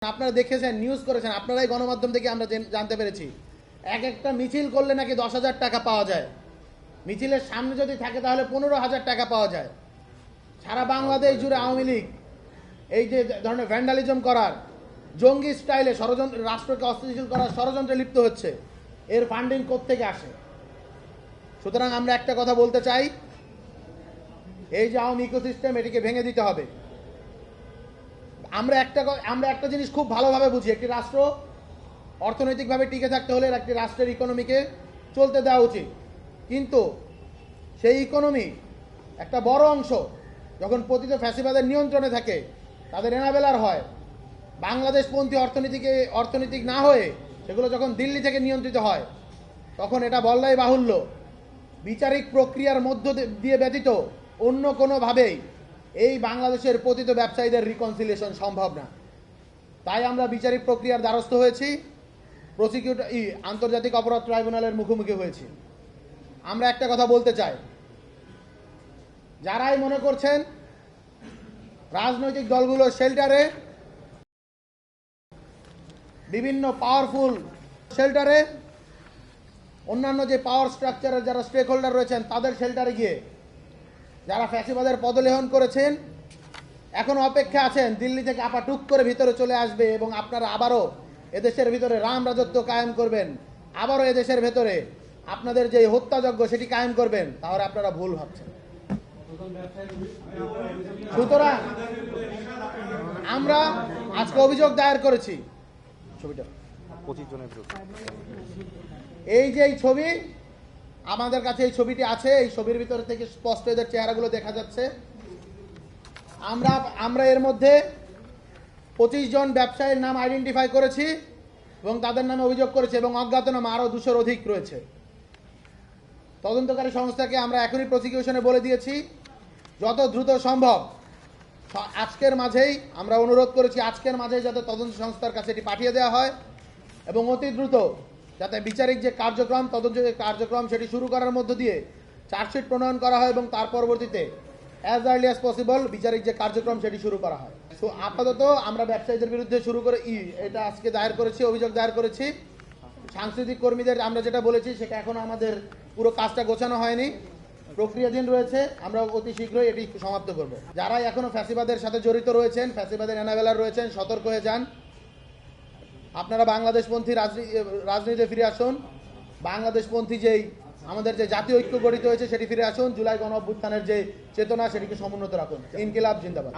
আপনারা দেখেছেন, নিউজ করেছেন, আপনারাই গণমাধ্যম থেকে আমরা জানতে পেরেছি এক একটা মিছিল করলে নাকি 10,000 টাকা পাওয়া যায়। মিছিলের সামনে যদি থাকে তাহলে 15,000 টাকা পাওয়া যায়। সারা বাংলাদেশ জুড়ে আওয়ামী লীগ এই যে ধরনের ভ্যান্ডালিজম করার, জঙ্গি স্টাইলে ষড়যন্ত্র, রাষ্ট্রকে অস্থিতিশীল করার ষড়যন্ত্রে লিপ্ত হচ্ছে। এর ফান্ডিং কোত্থেকে আসে? সুতরাং আমরা একটা কথা বলতে চাই, এই যে আওয়ামী ইকোসিস্টেম, এটিকে ভেঙে দিতে হবে। আমরা একটা জিনিস খুব ভালোভাবে বুঝি, একটি রাষ্ট্র অর্থনৈতিকভাবে টিকে থাকতে হলে একটি রাষ্ট্রের ইকোনমিকে চলতে দেওয়া উচিত। কিন্তু সেই ইকোনমি একটা বড় অংশ যখন পতিত ফ্যাসিবাদের নিয়ন্ত্রণে থাকে, তাদের এনাবেলার হয়, বাংলাদেশপন্থী অর্থনীতিক না হয়ে সেগুলো যখন দিল্লি থেকে নিয়ন্ত্রিত হয়, তখন এটা বললাই বাহুল্য, বিচারিক প্রক্রিয়ার মধ্য দিয়ে ব্যতীত অন্য কোনোভাবেই এই বাংলাদেশের পতিত ব্যবসায়ীদের রিকনসিলিয়েশন সম্ভব না। তাই আমরা বিচারিক প্রক্রিয়ার দ্বারস্থ হয়েছি, আন্তর্জাতিক অপরাধ ট্রাইব্যুনালের মুখোমুখি হয়েছি। আমরা একটা কথা বলতে চাই, যারাই মনে করছেন রাজনৈতিক দলগুলোর শেল্টারে, বিভিন্ন পাওয়ারফুল শেল্টারে, অন্যান্য যে পাওয়ার স্ট্রাকচারের যারা স্টেক হোল্ডার রয়েছেন তাদের শেল্টারে গিয়ে যারা ফ্যাসিবাদের পদলেহন করেছেন, এখন অপেক্ষা আছেন দিল্লি থেকে আপা টুক করে ভিতরে চলে আসবে এবং আপনারা আবারও এদেশের ভিতরে রাম রাজত্ব কায়েম করবেন, আবারও এদেশের ভেতরে আপনাদের যে হত্যাযজ্ঞ সেটি কায়েম করবেন, তাহলে আপনারা ভুল ভাবছেন। সুতরাং আমরা আজকে অভিযোগ দায়ের করেছি। ছবিটা 25 জনের বিরুদ্ধে। এই যে এই ছবি, আমাদের কাছে এই ছবিটি আছে, এই ছবির ভিতরে থেকে স্পষ্ট এদের চেহারাগুলো দেখা যাচ্ছে। আমরা এর মধ্যে 25 জন ব্যবসায়ীর নাম আইডেন্টিফাই করেছি এবং তাদের নামে অভিযোগ করেছি, এবং অজ্ঞাতনামা আরও 200-র অধিক রয়েছে। তদন্তকারী সংস্থাকে আমরা এখনই প্রসিকিউশনে বলে দিয়েছি, যত দ্রুত সম্ভব আজকের মাঝেই আমরা অনুরোধ করেছি, আজকের মাঝেই যাতে তদন্ত সংস্থার কাছে এটি পাঠিয়ে দেওয়া হয় এবং অতি দ্রুত যাতে বিচারিক যে কার্যক্রম, তদন্ত যে কার্যক্রম সেটি শুরু করার মধ্য দিয়ে চার্জশিট প্রণয়ন করা হয় এবং তার পরবর্তীতে অ্যাজ আর্লি অ্যাজ পসিবল বিচারিক যে কার্যক্রম সেটি শুরু করা হয়। তো আপাতত আমরা ব্যবসায়ীদের বিরুদ্ধে শুরু করে এটা আজকে দায়ের করেছি, অভিযোগ দায়ের করেছি। সাংস্কৃতিক কর্মীদের আমরা যেটা বলেছি সেটা এখনো আমাদের পুরো কাজটা গোছানো হয়নি, প্রক্রিয়াধীন রয়েছে। আমরা অতি শীঘ্রই এটি সমাপ্ত করব। যারা এখনো ফ্যাসিবাদের সাথে জড়িত রয়েছেন, ফ্যাসিবাদের এনাবেলার রয়েছেন, সতর্ক হয়ে যান। আপনারা বাংলাদেশপন্থী রাজনীতিতে ফিরে আসুন। বাংলাদেশপন্থী যেই আমাদের যে জাতীয় ঐক্য গঠিত হয়েছে সেটি ফিরে আসুন। জুলাই গণ অভ্যুত্থানের যে চেতনা সেটিকে সমুন্নত রাখুন। ইনকিলাব জিন্দাবাদ।